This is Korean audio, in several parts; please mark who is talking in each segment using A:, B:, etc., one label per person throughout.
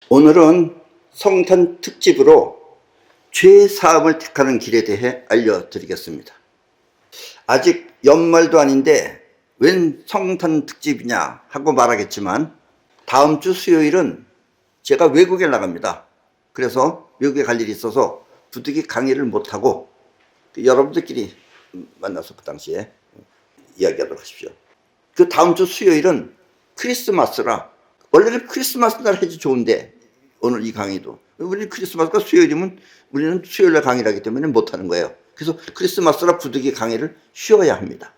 A: 오늘은 성탄 특집으로 죄사함을 택하는 길에 대해 알려드리겠습니다. 아직 연말도 아닌데 웬 성탄 특집이냐 하고 말하겠지만 다음 주 수요일은 제가 외국에 나갑니다. 그래서 외국에 갈 일이 있어서 부득이 강의를 못하고 여러분들끼리 만나서 그 당시에 이야기하도록 하십시오. 그 다음 주 수요일은 크리스마스라 원래는 크리스마스 날 해도 좋은데 오늘 이 강의도 우리는 크리스마스가 수요일이면 우리는 수요일날 강의를 하기 때문에 못하는 거예요. 그래서 크리스마스라 부득이 강의를 쉬어야 합니다.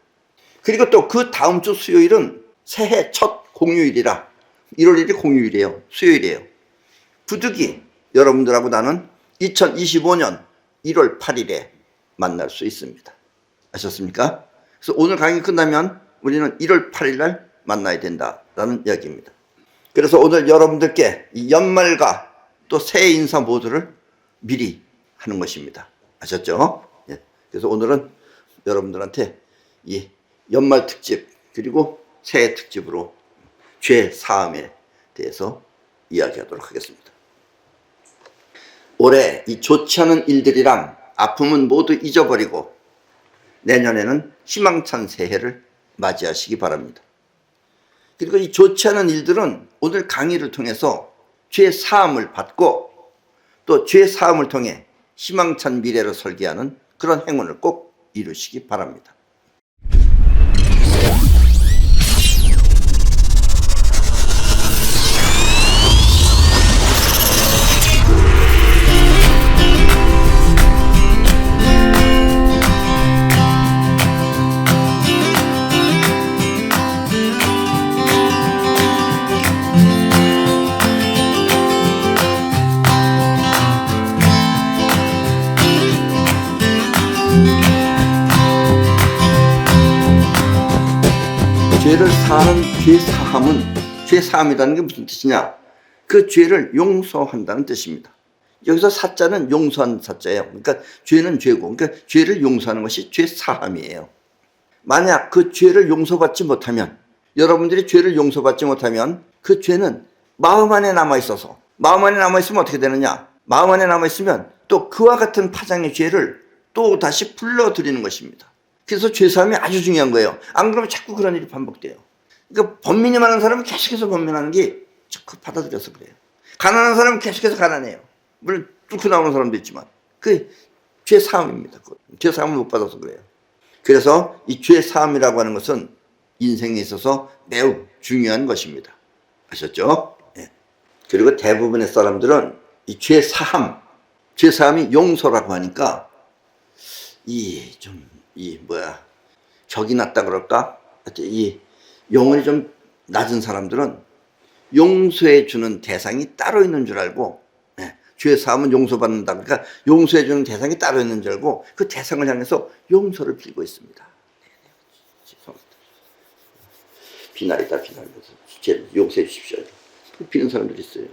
A: 그리고 또 그 다음 주 수요일은 새해 첫 공휴일이라 1월 1일이 공휴일이에요. 수요일이에요. 부득이 여러분들하고 나는 2025년 1월 8일에 만날 수 있습니다. 아셨습니까? 그래서 오늘 강의 끝나면 우리는 1월 8일 날 만나야 된다라는 이야기입니다. 그래서 오늘 여러분들께 이 연말과 또 새해 인사 모두를 미리 하는 것입니다. 아셨죠? 예. 그래서 오늘은 여러분들한테 이 연말 특집 그리고 새해 특집으로 죄 사함에 대해서 이야기하도록 하겠습니다. 올해 이 좋지 않은 일들이랑 아픔은 모두 잊어버리고 내년에는 희망찬 새해를 맞이하시기 바랍니다. 그리고 이 좋지 않은 일들은 오늘 강의를 통해서 죄 사함을 받고 또 죄 사함을 통해 희망찬 미래를 설계하는 그런 행운을 꼭 이루시기 바랍니다. 죄를 사하는 죄사함은 죄사함이라는 게 무슨 뜻이냐? 그 죄를 용서한다는 뜻입니다. 여기서 사자는 용서한 사자예요. 그러니까 죄는 죄고, 그러니까 죄를 용서하는 것이 죄사함이에요. 만약 그 죄를 용서받지 못하면, 여러분들이 죄를 용서받지 못하면 그 죄는 마음 안에 남아있어서, 마음 안에 남아있으면 어떻게 되느냐? 마음 안에 남아있으면 또 그와 같은 파장의 죄를 또 다시 불러들이는 것입니다. 그래서 죄사함이 아주 중요한 거예요. 안 그러면 자꾸 그런 일이 반복돼요. 그러니까 번민이 많은 사람은 계속해서 번민하는 게 자꾸 받아들여서 그래요. 가난한 사람은 계속해서 가난해요. 물론 뚫고 나오는 사람도 있지만 그 죄사함입니다. 죄사함을 못 받아서 그래요. 그래서 이 죄사함이라고 하는 것은 인생에 있어서 매우 중요한 것입니다. 아셨죠? 네. 그리고 대부분의 사람들은 이 죄사함이 용서라고 하니까 격이 낮다 그럴까? 이 영혼이 좀 낮은 사람들은 용서해 주는 대상이 따로 있는 줄 알고, 죄 사함은 용서받는다. 그러니까 용서해 주는 대상이 따로 있는 줄 알고 그 대상을 향해서 용서를 빌고 있습니다. 비날이다. 죄를 용서해 주십시오. 비는 사람들이 있어요.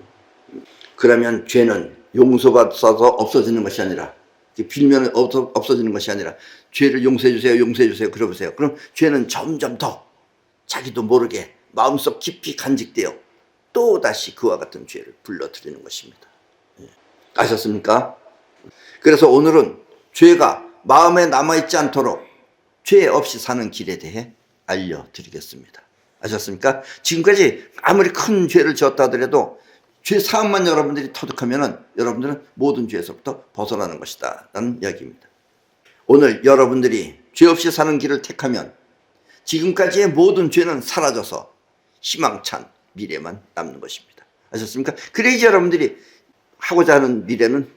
A: 그러면 죄는 용서받아서 없어지는 것이 아니라, 빌면 없어지는 것이 아니라 죄를 용서해 주세요 그러보세요. 그럼 죄는 점점 더 자기도 모르게 마음속 깊이 간직되어 또다시 그와 같은 죄를 불러들이는 것입니다. 아셨습니까? 그래서 오늘은 죄가 마음에 남아있지 않도록 죄 없이 사는 길에 대해 알려드리겠습니다. 아셨습니까? 지금까지 아무리 큰 죄를 지었다 하더라도 죄 사함만 여러분들이 터득하면 여러분들은 모든 죄에서부터 벗어나는 것이다 라는 이야기입니다. 오늘 여러분들이 죄 없이 사는 길을 택하면 지금까지의 모든 죄는 사라져서 희망찬 미래만 남는 것입니다. 아셨습니까? 그래야지 여러분들이 하고자 하는 미래는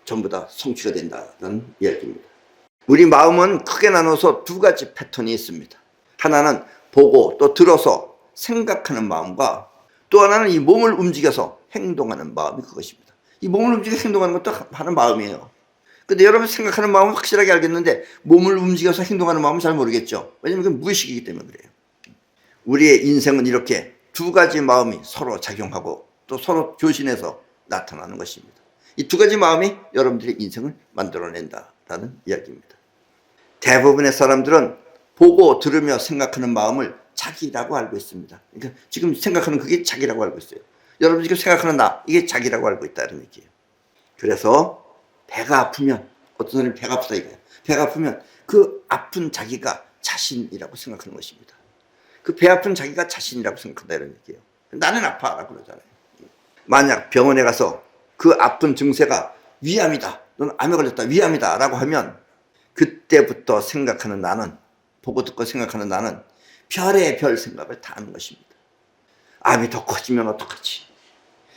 A: 전부 다 성취가 된다는 이야기입니다. 우리 마음은 크게 나눠서 두 가지 패턴이 있습니다. 하나는 보고 또 들어서 생각하는 마음과 또 하나는 이 몸을 움직여서 행동하는 마음이 그것입니다. 이 몸을 움직여서 행동하는 것도 하는 마음이에요. 근데 여러분 생각하는 마음은 확실하게 알겠는데 몸을 움직여서 행동하는 마음은 잘 모르겠죠. 왜냐하면 그건 무의식이기 때문에 그래요. 우리의 인생은 이렇게 두 가지 마음이 서로 작용하고 또 서로 교신해서 나타나는 것입니다. 이 두 가지 마음이 여러분들의 인생을 만들어낸다라는 이야기입니다. 대부분의 사람들은 보고 들으며 생각하는 마음을 자기라고 알고 있습니다. 그러니까 지금 생각하는 그게 자기라고 알고 있어요. 여러분이 지금 생각하는 나, 이게 자기라고 알고 있다는 얘기예요. 그래서 배가 아프면, 어떤 사람이 배가 아프다 이거예요. 배가 아프면 그 아픈 자기가 자신이라고 생각하는 것입니다. 그 배 아픈 자기가 자신이라고 생각한다 이런 얘기예요. 나는 아파라고 그러잖아요. 만약 병원에 가서 그 아픈 증세가 위암이다, 너는 암에 걸렸다, 위암이다 라고 하면 그때부터 생각하는 나는, 보고 듣고 생각하는 나는 별의 별 생각을 다 하는 것입니다. 암이 더 커지면 어떡하지,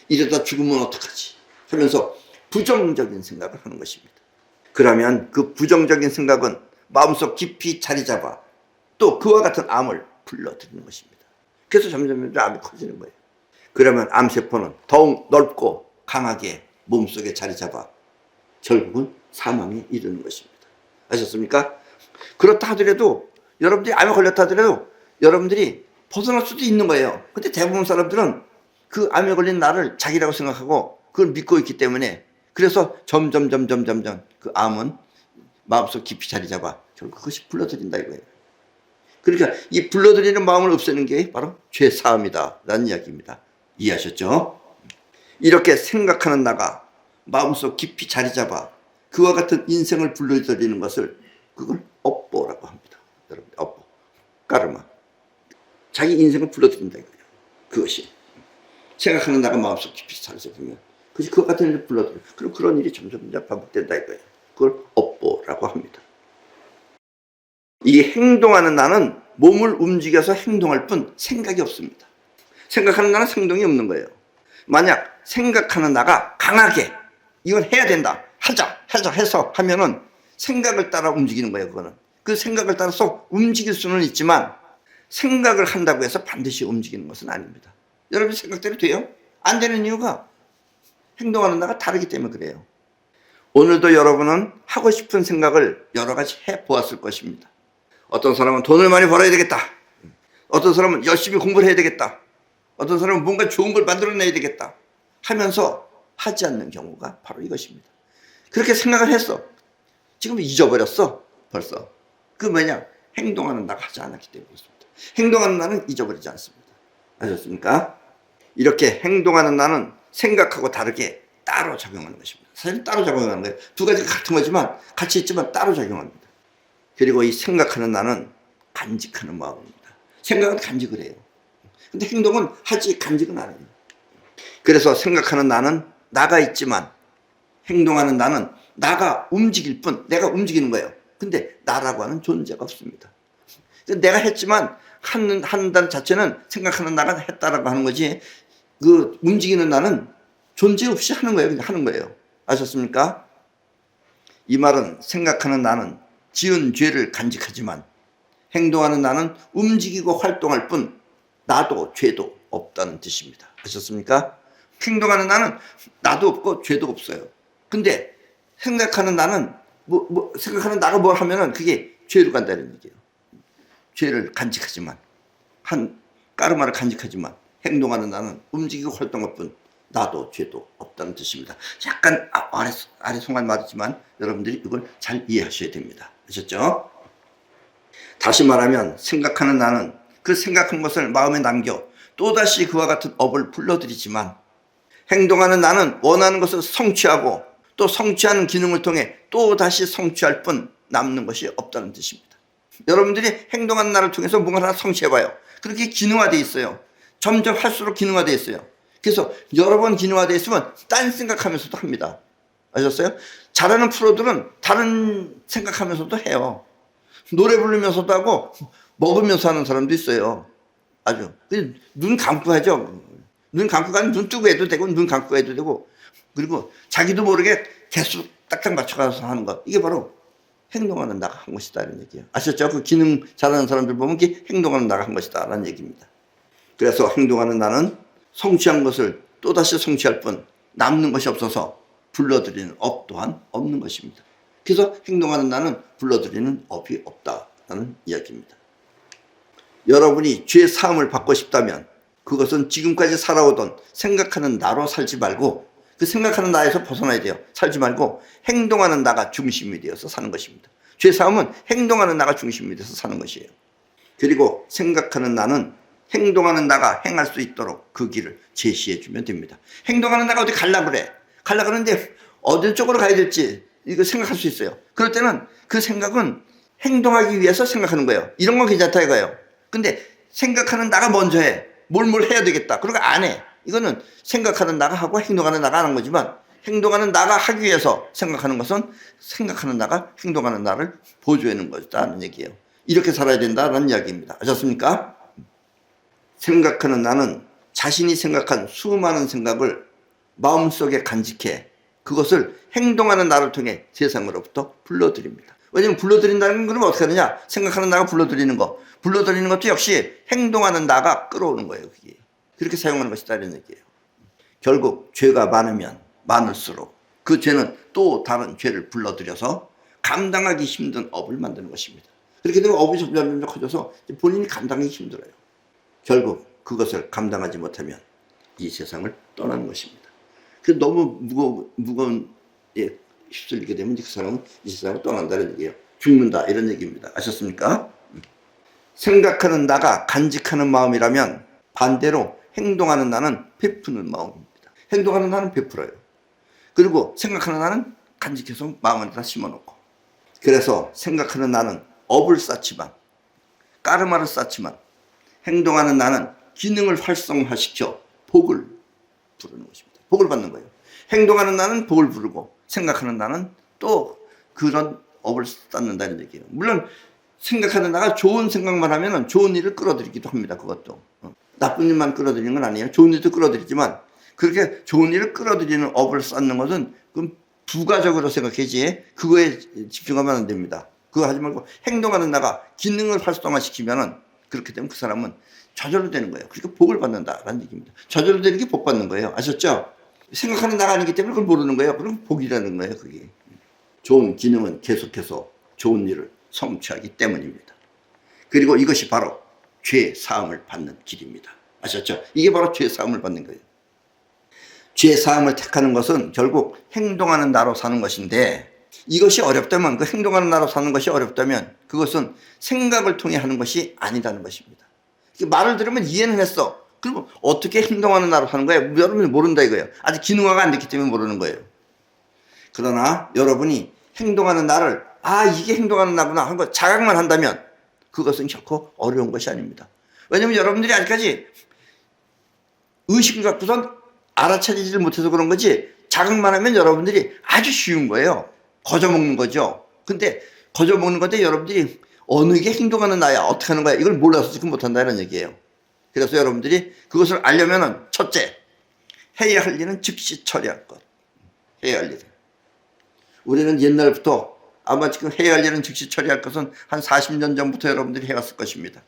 A: 이러다 죽으면 어떡하지 하면서 부정적인 생각을 하는 것입니다. 그러면 그 부정적인 생각은 마음속 깊이 자리 잡아 또 그와 같은 암을 불러들이는 것입니다. 그래서 점점 암이 커지는 거예요. 그러면 암세포는 더욱 넓고 강하게 몸속에 자리 잡아 결국은 사망에 이르는 것입니다. 아셨습니까? 그렇다 하더라도, 여러분들이 암에 걸렸다 하더라도 여러분들이 벗어날 수도 있는 거예요. 근데 대부분 사람들은 그 암에 걸린 나를 자기라고 생각하고 그걸 믿고 있기 때문에, 그래서 점점 그 암은 마음속 깊이 자리 잡아 결국 그것이 불러들인다 이거예요. 그러니까 이 불러들이는 마음을 없애는 게 바로 죄사함이다 라는 이야기입니다. 이해하셨죠? 이렇게 생각하는 나가 마음속 깊이 자리 잡아 그와 같은 인생을 불러들이는 것을, 그걸 업보라고 합니다. 여러분, 업보, 까르마. 자기 인생을 불러들인다 이거예요. 그것이 생각하는 나가 마음속 깊이 자리 잡으면 그것이 그와 같은 일을 불러들여. 그럼 그런 일이 점점 반복된다 이거예요. 그걸 업보라고 합니다. 이 행동하는 나는 몸을 움직여서 행동할 뿐 생각이 없습니다. 생각하는 나는 행동이 없는 거예요. 만약 생각하는 나가 강하게 이건 해야 된다, 하자 해서 하면은 생각을 따라 움직이는 거예요. 그거는 그 생각을 따라서 움직일 수는 있지만 생각을 한다고 해서 반드시 움직이는 것은 아닙니다. 여러분 생각대로 돼요? 안 되는 이유가 행동하는 나가 다르기 때문에 그래요. 오늘도 여러분은 하고 싶은 생각을 여러 가지 해보았을 것입니다. 어떤 사람은 돈을 많이 벌어야 되겠다, 어떤 사람은 열심히 공부를 해야 되겠다, 어떤 사람은 뭔가 좋은 걸 만들어내야 되겠다 하면서 하지 않는 경우가 바로 이것입니다. 그렇게 생각을 했어. 지금 잊어버렸어 벌써. 그 뭐냐, 행동하는 나가 하지 않았기 때문에 그렇습니다. 행동하는 나는 잊어버리지 않습니다. 아셨습니까? 이렇게 행동하는 나는 생각하고 다르게 따로 작용하는 것입니다. 사실 따로 작용하는 거예요. 두 가지가 같은 거지만, 같이 있지만 따로 작용합니다. 그리고 이 생각하는 나는 간직하는 마음입니다. 생각은 간직을 해요. 근데 행동은 하지 간직은 안 해요. 그래서 생각하는 나는 나가 있지만 행동하는 나는 나가 움직일 뿐, 내가 움직이는 거예요. 근데 나라고 하는 존재가 없습니다. 내가 했지만 한다는 자체는 생각하는 나가 했다라고 하는 거지, 그 움직이는 나는 존재 없이 하는 거예요. 그냥 하는 거예요. 아셨습니까? 이 말은 생각하는 나는 지은 죄를 간직하지만 행동하는 나는 움직이고 활동할 뿐 나도 죄도 없다는 뜻입니다. 아셨습니까? 행동하는 나는 나도 없고 죄도 없어요. 근데 생각하는 나는 생각하는 나가 뭘 하면은 그게 죄로 간다는 얘기예요. 죄를 간직하지만, 까르마를 간직하지만 행동하는 나는 움직이고 활동할 뿐 나도 죄도 없다는 뜻입니다. 약간 아래 송한 말이지만 여러분들이 이걸 잘 이해하셔야 됩니다. 아셨죠? 다시 말하면 생각하는 나는 그 생각한 것을 마음에 남겨 또다시 그와 같은 업을 불러들이지만, 행동하는 나는 원하는 것을 성취하고 또 성취하는 기능을 통해 또다시 성취할 뿐 남는 것이 없다는 뜻입니다. 여러분들이 행동하는 나를 통해서 뭔가 하나 성취해봐요. 그렇게 기능화되어 있어요. 점점 할수록 기능화되어 있어요. 그래서 여러 번 기능화되어 있으면 딴 생각하면서도 합니다. 아셨어요? 잘하는 프로들은 다른 생각하면서도 해요. 노래 부르면서도 하고 먹으면서 하는 사람도 있어요. 아주 눈 감고 하죠. 눈 감고 가면 눈 뜨고 해도 되고 눈 감고 해도 되고, 그리고 자기도 모르게 개수 딱딱 맞춰가서 하는 것, 이게 바로 행동하는 나가 한 것이다 이런 얘기예요. 아셨죠? 그 기능 잘하는 사람들 보면 그게 행동하는 나가 한 것이다 라는 얘기입니다. 그래서 행동하는 나는 성취한 것을 또다시 성취할 뿐 남는 것이 없어서 불러들이는 업 또한 없는 것입니다. 그래서 행동하는 나는 불러들이는 업이 없다라는 이야기입니다. 여러분이 죄 사함을 받고 싶다면 그것은 지금까지 살아오던 생각하는 나로 살지 말고, 그 생각하는 나에서 벗어나야 돼요. 살지 말고 행동하는 나가 중심이 되어서 사는 것입니다. 죄 사함은 행동하는 나가 중심이 되어서 사는 것이에요. 그리고 생각하는 나는 행동하는 나가 행할 수 있도록 그 길을 제시해 주면 됩니다. 행동하는 나가 어디 갈라 그래. 갈라 그러는데 어느 쪽으로 가야 될지 이거 생각할 수 있어요. 그럴 때는 그 생각은 행동하기 위해서 생각하는 거예요. 이런 건 괜찮다 이거예요. 근데 생각하는 나가 먼저 해. 뭘 해야 되겠다. 그러니까 안 해. 이거는 생각하는 나가 하고 행동하는 나가 하는 거지만 행동하는 나가 하기 위해서 생각하는 것은 생각하는 나가 행동하는 나를 보조하는 것이다는 얘기예요. 이렇게 살아야 된다는 이야기입니다. 아셨습니까? 생각하는 나는 자신이 생각한 수많은 생각을 마음속에 간직해 그것을 행동하는 나를 통해 세상으로부터 불러들입니다. 왜냐면 불러들인다는 건 어떻게 하느냐? 생각하는 나가 불러들이는 거. 불러들이는 것도 역시 행동하는 나가 끌어오는 거예요. 그게. 그렇게 사용하는 것이다 이런 얘기예요. 결국 죄가 많으면 많을수록 그 죄는 또 다른 죄를 불러들여서 감당하기 힘든 업을 만드는 것입니다. 그렇게 되면 업이 점점 커져서 본인이 감당하기 힘들어요. 결국 그것을 감당하지 못하면 이 세상을 떠나는 것입니다. 그 너무 무거운 예, 휩쓸리게 되면 그 사람은 이 세상을 떠난다는 얘기예요. 죽는다 이런 얘기입니다. 아셨습니까? 생각하는 나가 간직하는 마음이라면 반대로 행동하는 나는 베푸는 마음입니다. 행동하는 나는 베풀어요. 그리고 생각하는 나는 간직해서 마음에다 심어놓고. 그래서 생각하는 나는 업을 쌓지만 까르마를 쌓지만 행동하는 나는 기능을 활성화시켜 복을 부르는 것입니다. 복을 받는 거예요. 행동하는 나는 복을 부르고 생각하는 나는 또 그런 업을 쌓는다는 얘기예요. 물론 생각하는 나가 좋은 생각만 하면 좋은 일을 끌어들이기도 합니다. 그것도. 나쁜 일만 끌어들이는 건 아니에요. 좋은 일도 끌어들이지만 그렇게 좋은 일을 끌어들이는 업을 쌓는 것은 그건 부가적으로 생각해야지 그거에 집중하면 안 됩니다. 그거 하지 말고 행동하는 나가 기능을 활성화시키면은 그렇게 되면 그 사람은 저절로 되는 거예요. 그러니까 복을 받는다라는 얘기입니다. 저절로 되는 게 복 받는 거예요. 아셨죠? 생각하는 나가 아니기 때문에 그걸 모르는 거예요. 그럼 복이라는 거예요. 그게. 좋은 기능은 계속해서 좋은 일을 성취하기 때문입니다. 그리고 이것이 바로 죄 사함을 받는 길입니다. 아셨죠? 이게 바로 죄 사함을 받는 거예요. 죄 사함을 택하는 것은 결국 행동하는 나로 사는 것인데 이것이 어렵다면 그 행동하는 나로 사는 것이 어렵다면 그것은 생각을 통해 하는 것이 아니라는 것입니다. 말을 들으면 이해는 했어. 그리고 어떻게 행동하는 나로 사는 거예요? 여러분이 모른다 이거예요. 아직 기능화가 안 됐기 때문에 모르는 거예요. 그러나 여러분이 행동하는 나를 이게 행동하는 나구나 하는 거 자각만 한다면 그것은 결코 어려운 것이 아닙니다. 왜냐하면 여러분들이 아직까지 의식을 갖고선 알아차리지를 못해서 그런 거지 자각만 하면 여러분들이 아주 쉬운 거예요. 거저먹는 거죠. 근데 거저먹는 건데 여러분들이 어느 게 행동하는 나야 어떻게 하는 거야 이걸 몰라서 지금 못한다는 얘기예요. 그래서 여러분들이 그것을 알려면은 첫째 해야 할 일은 즉시 처리할 것. 해야 할 일은 우리는 옛날부터 아마 지금 해야 할 일은 즉시 처리할 것은 한 40년 전부터 여러분들이 해왔을 것입니다.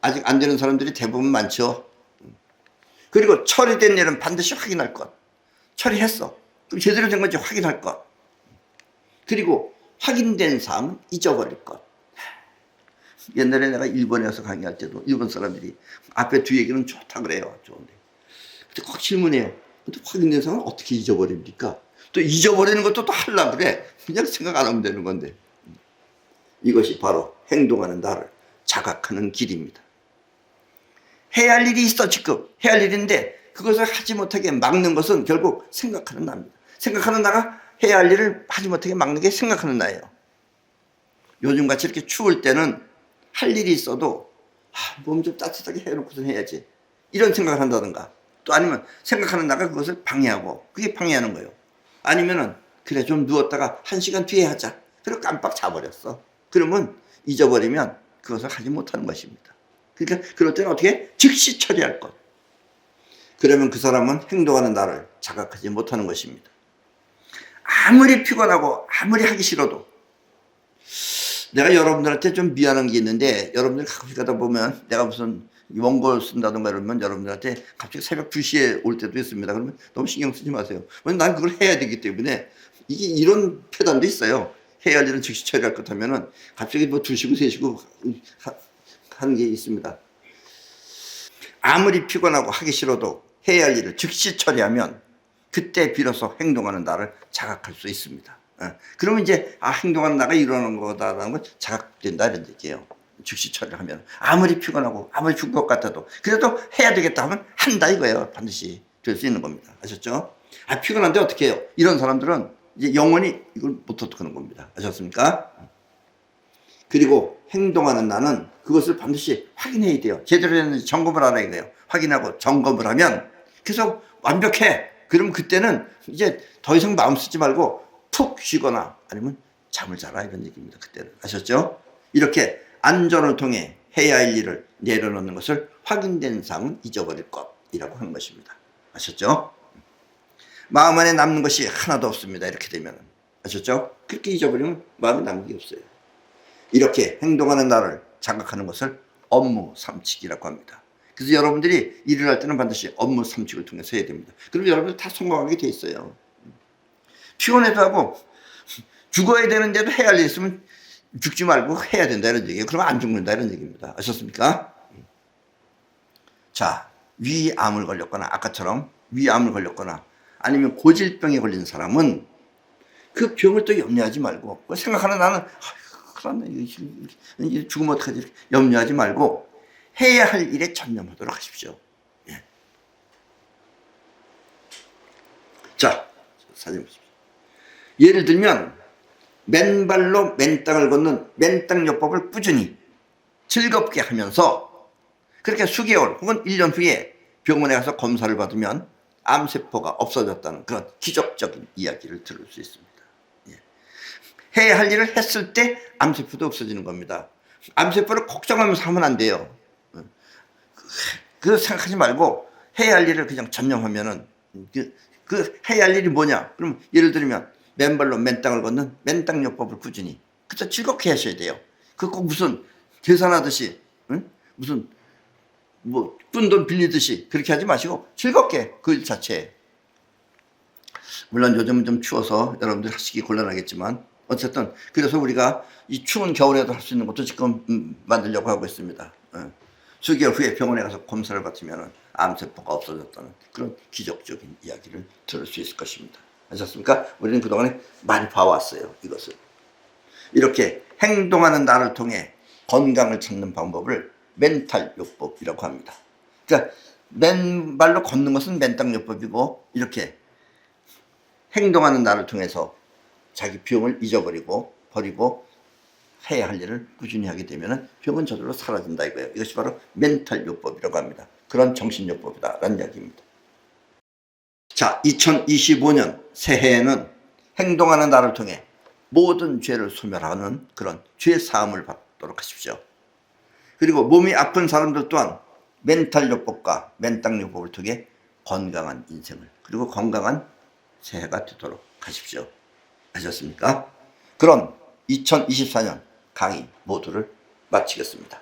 A: 아직 안 되는 사람들이 대부분 많죠. 그리고 처리된 일은 반드시 확인할 것. 처리했어. 그럼 제대로 된 건지 확인할 것. 그리고 확인된 사항은 잊어버릴 것. 옛날에 내가 일본에 와서 강의할 때도 일본 사람들이 앞에 뒤 얘기는 좋다 그래요. 좋은데. 근데 꼭 질문해요. 근데 확인된 사항은 어떻게 잊어버립니까? 또 잊어버리는 것도 또 하려고 그래. 그냥 생각 안 하면 되는 건데. 이것이 바로 행동하는 나를 자각하는 길입니다. 해야 할 일이 있어 지금. 해야 할 일인데 그것을 하지 못하게 막는 것은 결국 생각하는 나입니다. 생각하는 나가 해야 할 일을 하지 못하게 막는 게 생각하는 나예요. 요즘같이 이렇게 추울 때는 할 일이 있어도 몸 좀 따뜻하게 해놓고선 해야지 이런 생각을 한다든가 또 아니면 생각하는 나가 그것을 방해하고 그게 방해하는 거예요. 아니면은 그래 좀 누웠다가 1시간 뒤에 하자. 그리고 깜빡 자버렸어. 그러면 잊어버리면 그것을 하지 못하는 것입니다. 그러니까 그럴 때는 어떻게? 즉시 처리할 것. 그러면 그 사람은 행동하는 나를 자각하지 못하는 것입니다. 아무리 피곤하고 아무리 하기 싫어도 내가 여러분들한테 좀 미안한 게 있는데 여러분들 가끔씩 가다 보면 내가 무슨 원고를 쓴다든가 이러면 여러분들한테 갑자기 새벽 2시에 올 때도 있습니다. 그러면 너무 신경 쓰지 마세요. 왜냐면 난 그걸 해야 되기 때문에 이게 이런 표단도 있어요. 해야 할 일은 즉시 처리할 것 하면은 갑자기 뭐 2시고 3시고 하는 게 있습니다. 아무리 피곤하고 하기 싫어도 해야 할 일을 즉시 처리하면 그때 비로소 행동하는 나를 자각할 수 있습니다. 그러면 이제 행동하는 나가 일어나는 거다라는 걸 자각된다 이런 얘기예요. 즉시 처리를 하면 아무리 피곤하고 아무리 죽을 것 같아도 그래도 해야 되겠다 하면 한다 이거예요. 반드시 될 수 있는 겁니다. 아셨죠? 아, 피곤한데 어떻게 해요? 이런 사람들은 이제 영원히 이걸 못 어떡하는 겁니다. 아셨습니까? 그리고 행동하는 나는 그것을 반드시 확인해야 돼요. 제대로 됐는지 점검을 하라 이거예요. 확인하고 점검을 하면 계속 완벽해. 그럼 그때는 이제 더 이상 마음 쓰지 말고 푹 쉬거나 아니면 잠을 자라 이런 얘기입니다. 그때는. 아셨죠? 이렇게 안전을 통해 해야 할 일을 내려놓는 것을 확인된 사항은 잊어버릴 것이라고 하는 것입니다. 아셨죠? 마음 안에 남는 것이 하나도 없습니다. 이렇게 되면. 아셨죠? 그렇게 잊어버리면 마음에 남는 게 없어요. 이렇게 행동하는 나를 자각하는 것을 업무 삼칙이라고 합니다. 그래서 여러분들이 일을 할 때는 반드시 업무 삼칙을 통해서 해야 됩니다. 그럼 여러분들 다 성공하게 돼 있어요. 피곤해도 하고 죽어야 되는데도 해야 할 일 있으면 죽지 말고 해야 된다 이런 얘기예요. 그러면 안 죽는다 이런 얘기입니다. 아셨습니까? 자, 위암을 걸렸거나 아까처럼 위암을 걸렸거나 아니면 고질병에 걸린 사람은 그 병을 또 염려하지 말고 생각하는 나는 큰일 났네 이거 죽으면 어떡하지 염려하지 말고 해야 할 일에 전념하도록 하십시오. 예. 자, 사진 보십시오. 예를 들면 맨발로 맨땅을 걷는 맨땅요법을 꾸준히 즐겁게 하면서 그렇게 수개월 혹은 1년 후에 병원에 가서 검사를 받으면 암세포가 없어졌다는 그런 기적적인 이야기를 들을 수 있습니다. 예. 해야 할 일을 했을 때 암세포도 없어지는 겁니다. 암세포를 걱정하면서 하면 안 돼요. 그 생각하지 말고 해야 할 일을 그냥 전념하면은 그 해야 할 일이 뭐냐? 그럼 예를 들면 맨발로 맨땅을 걷는 맨땅요법을 꾸준히 그저 즐겁게 하셔야 돼요. 그 꼭 무슨 계산하듯이 응? 무슨 뭐 꾼돈 빌리듯이 그렇게 하지 마시고 즐겁게 그 일 자체에 물론 요즘은 좀 추워서 여러분들 하시기 곤란하겠지만 어쨌든 그래서 우리가 이 추운 겨울에도 할 수 있는 것도 지금 만들려고 하고 있습니다. 수개월 후에 병원에 가서 검사를 받으면 암세포가 없어졌다는 그런 기적적인 이야기를 들을 수 있을 것입니다. 아셨습니까? 우리는 그동안에 많이 봐왔어요. 이것을. 이렇게 행동하는 나를 통해 건강을 찾는 방법을 멘탈요법이라고 합니다. 그러니까 맨발로 걷는 것은 맨땅요법이고 이렇게 행동하는 나를 통해서 자기 병을 잊어버리고 버리고 해야 할 일을 꾸준히 하게 되면 병은 저절로 사라진다 이거예요. 이것이 바로 멘탈요법이라고 합니다. 그런 정신요법이다라는 이야기입니다. 자, 2025년 새해에는 행동하는 나를 통해 모든 죄를 소멸하는 그런 죄사함을 받도록 하십시오. 그리고 몸이 아픈 사람들 또한 멘탈요법과 맨땅요법을 통해 건강한 인생을 그리고 건강한 새해가 되도록 하십시오. 아셨습니까? 그런 2024년 강의 모두를 마치겠습니다.